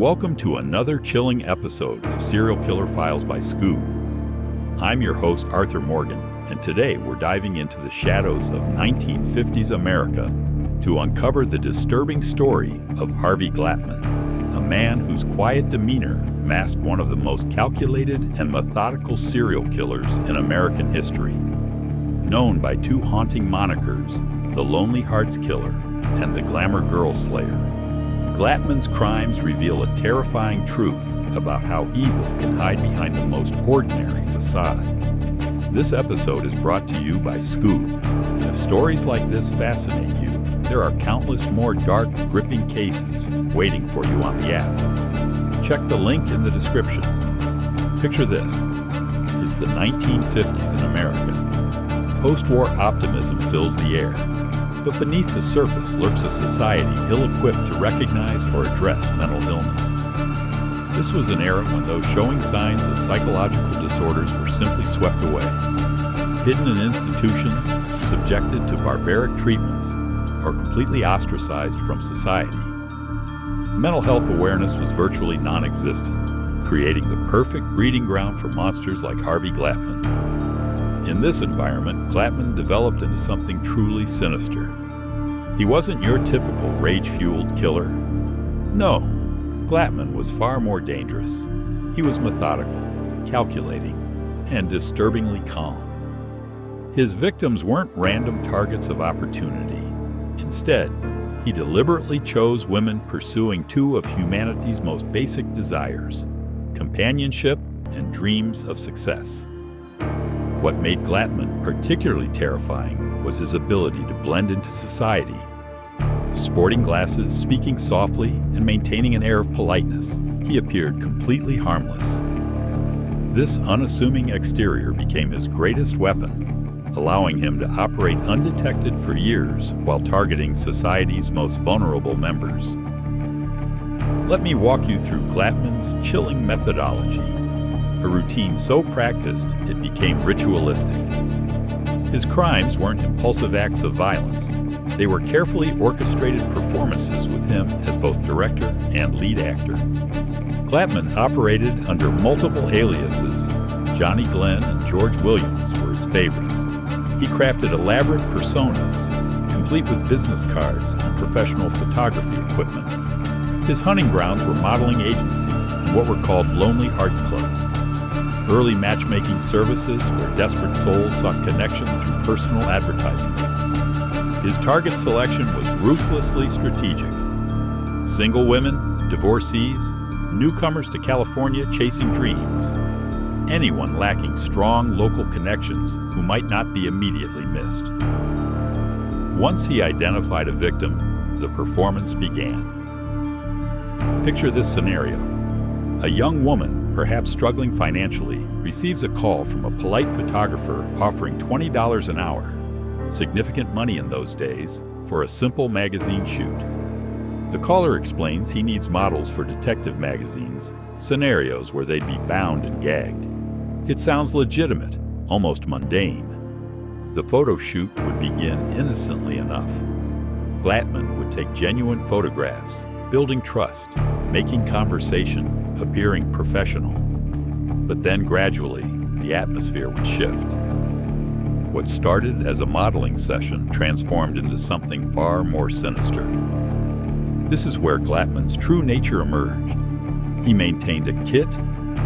Welcome to another chilling episode of Serial Killer Files by Skoob. I'm your host, Arthur Morgan, and today we're diving into the shadows of 1950s America to uncover the disturbing story of Harvey Glatman, a man whose quiet demeanor masked one of the most calculated and methodical serial killers in American history. Known by two haunting monikers, the Lonely Hearts Killer and the Glamour Girl Slayer, Glatman's crimes reveal a terrifying truth about how evil can hide behind the most ordinary facade. This episode is brought to you by Skoob, and if stories like this fascinate you, there are countless more dark, gripping cases waiting for you on the app. Check the link in the description. Picture this. It's the 1950s in America. Post-war optimism fills the air. But beneath the surface lurks a society ill-equipped to recognize or address mental illness. This was an era when those showing signs of psychological disorders were simply swept away, hidden in institutions, subjected to barbaric treatments, or completely ostracized from society. Mental health awareness was virtually non-existent, creating the perfect breeding ground for monsters like Harvey Glatman. In this environment, Glatman developed into something truly sinister. He wasn't your typical rage-fueled killer. No, Glatman was far more dangerous. He was methodical, calculating, and disturbingly calm. His victims weren't random targets of opportunity. Instead, he deliberately chose women pursuing two of humanity's most basic desires: companionship and dreams of success. What made Glatman particularly terrifying was his ability to blend into society. Sporting glasses, speaking softly, and maintaining an air of politeness, he appeared completely harmless. This unassuming exterior became his greatest weapon, allowing him to operate undetected for years while targeting society's most vulnerable members. Let me walk you through Glatman's chilling methodology. A routine so practiced it became ritualistic. His crimes weren't impulsive acts of violence. They were carefully orchestrated performances with him as both director and lead actor. Glatman operated under multiple aliases. Johnny Glenn and George Williams were his favorites. He crafted elaborate personas, complete with business cards and professional photography equipment. His hunting grounds were modeling agencies and what were called Lonely Hearts Clubs, early matchmaking services where desperate souls sought connection through personal advertisements. His target selection was ruthlessly strategic. Single women, divorcees, newcomers to California chasing dreams, anyone lacking strong local connections who might not be immediately missed. Once he identified a victim, the performance began. Picture this scenario. A young woman, perhaps struggling financially, receives a call from a polite photographer offering $20 an hour, significant money in those days, for a simple magazine shoot. The caller explains he needs models for detective magazines, scenarios where they'd be bound and gagged. It sounds legitimate, almost mundane. The photo shoot would begin innocently enough. Glatman would take genuine photographs, building trust, making conversation, appearing professional. But then gradually, the atmosphere would shift. What started as a modeling session transformed into something far more sinister. This is where Glatman's true nature emerged. He maintained a kit,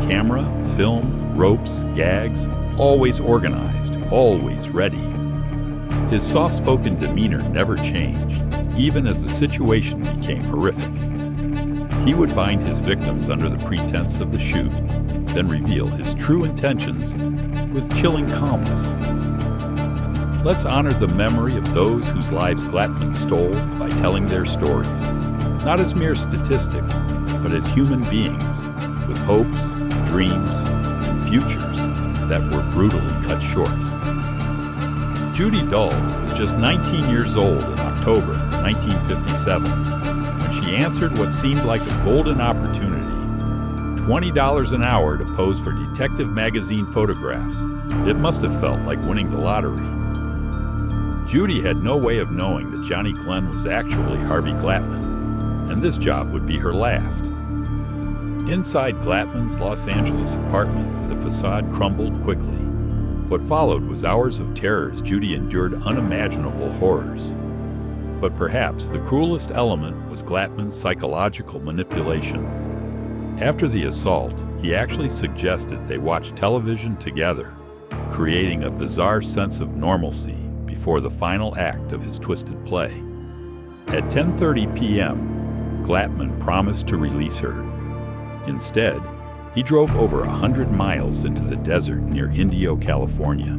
camera, film, ropes, gags, always organized, always ready. His soft-spoken demeanor never changed, even as the situation became horrific. He would bind his victims under the pretense of the shoot, then reveal his true intentions with chilling calmness. Let's honor the memory of those whose lives Glatman stole by telling their stories, not as mere statistics, but as human beings with hopes, dreams, and futures that were brutally cut short. Judy Dull was just 19 years old in October 1957 when she answered what seemed like a golden opportunity: $20 an hour to pose for detective magazine photographs. It must have felt like winning the lottery. Judy had no way of knowing that Johnny Glenn was actually Harvey Glatman, and this job would be her last. Inside Glatman's Los Angeles apartment, the facade crumbled quickly. What followed was hours of terror as Judy endured unimaginable horrors. But perhaps the cruelest element was Glatman's psychological manipulation. After the assault, he actually suggested they watch television together, creating a bizarre sense of normalcy before the final act of his twisted play. At 10:30 p.m., Glatman promised to release her. Instead, he drove over 100 miles into the desert near Indio, California.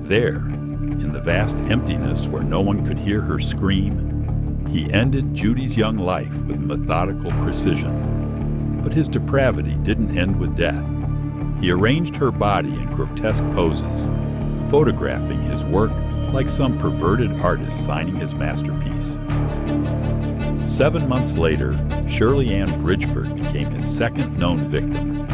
There, in the vast emptiness where no one could hear her scream, he ended Judy's young life with methodical precision. But his depravity didn't end with death. He arranged her body in grotesque poses, photographing his work like some perverted artist signing his masterpiece. 7 months later, Shirley Ann Bridgeford became his second known victim.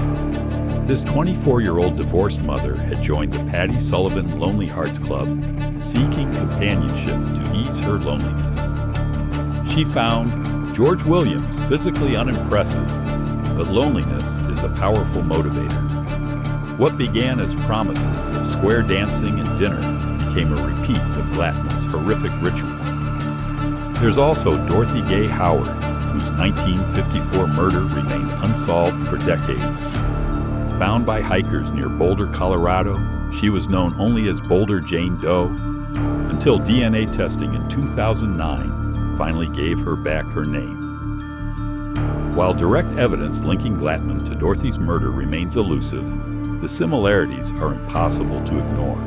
This 24-year-old divorced mother had joined the Patty Sullivan Lonely Hearts Club, seeking companionship to ease her loneliness. She found George Williams physically unimpressive, but loneliness is a powerful motivator. What began as promises of square dancing and dinner became a repeat of Glatman's horrific ritual. There's also Dorothy Gay Howard, whose 1954 murder remained unsolved for decades. Found by hikers near Boulder, Colorado, she was known only as Boulder Jane Doe, until DNA testing in 2009 finally gave her back her name. While direct evidence linking Glatman to Dorothy's murder remains elusive, the similarities are impossible to ignore.